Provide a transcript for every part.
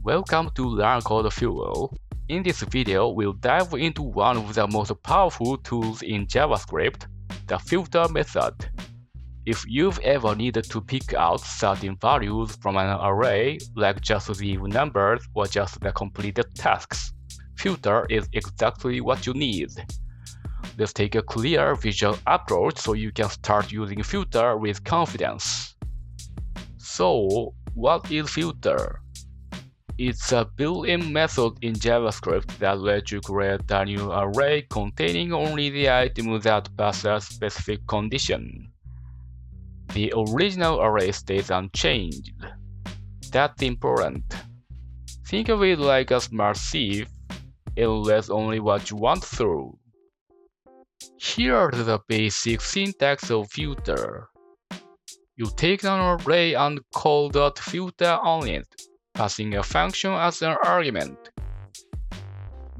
Welcome to LearnCodeFuel. In this video, we'll dive into one of the most powerful tools in JavaScript, the filter method. If you've ever needed to pick out certain values from an array, like just the even numbers or just the completed tasks, filter is exactly what you need. Let's take a clear visual approach so you can start using filter with confidence. So, what is filter? It's a Boolean method in JavaScript that lets you create a new array containing only the item that passes a specific condition. The original array stays unchanged. That's important. Think of it like a smart sieve. It lets only what you want through. Here's the basic syntax of filter. You take an array and call .filter on it, passing a function as an argument.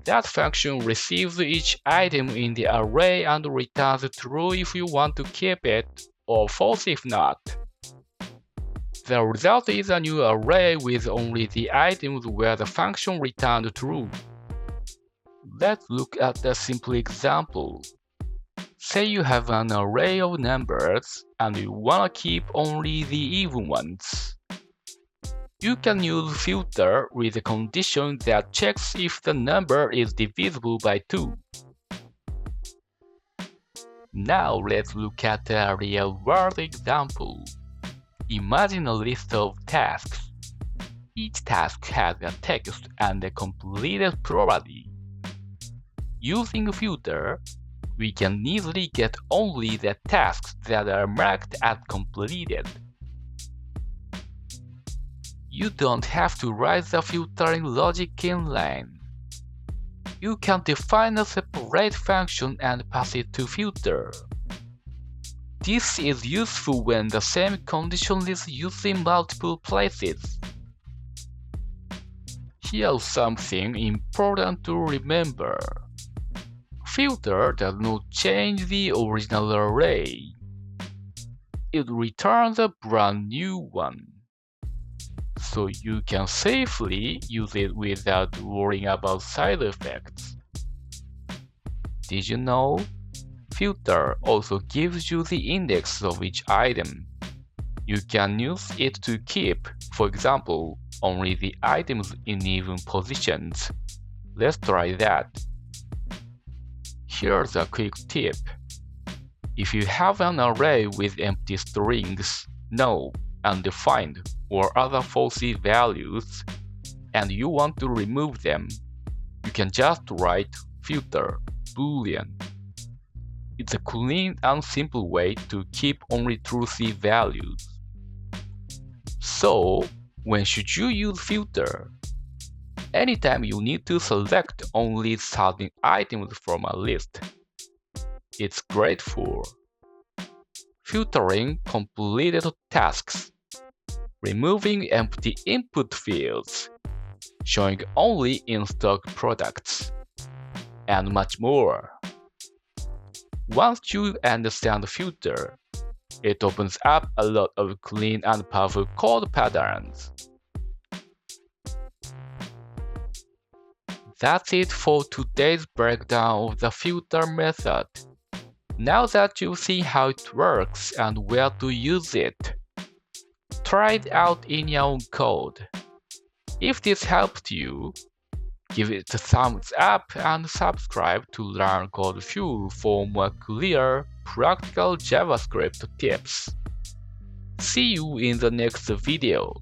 That function receives each item in the array and returns true if you want to keep it, or false if not. The result is a new array with only the items where the function returned true. Let's look at a simple example. Say you have an array of numbers and you want to keep only the even ones. You can use filter with a condition that checks if the number is divisible by 2. Now let's look at a real-world example. Imagine a list of tasks. Each task has a text and a completed property. Using filter, we can easily get only the tasks that are marked as completed. You don't have to write the filtering logic inline. You can define a separate function and pass it to filter. This is useful when the same condition is used in multiple places. Here's something important to remember. Filter does not change the original array. It returns a brand new one, so you can safely use it without worrying about side effects. Did you know? Filter also gives you the index of each item. You can use it to keep, for example, only the items in even positions. Let's try that. Here's a quick tip. If you have an array with empty strings, null, undefined, or other falsy values, and you want to remove them, you can just write filter Boolean. It's a clean and simple way to keep only truthy values. So, when should you use filter? Anytime you need to select only certain items from a list. It's great for filtering completed tasks, removing empty input fields, showing only in-stock products, and much more. Once you understand filter, it opens up a lot of clean and powerful code patterns. That's it for today's breakdown of the filter method. Now that you've seen how it works and where to use it, try it out in your own code. If this helped you, give it a thumbs up and subscribe to LearnCodeFuel for more clear, practical JavaScript tips. See you in the next video.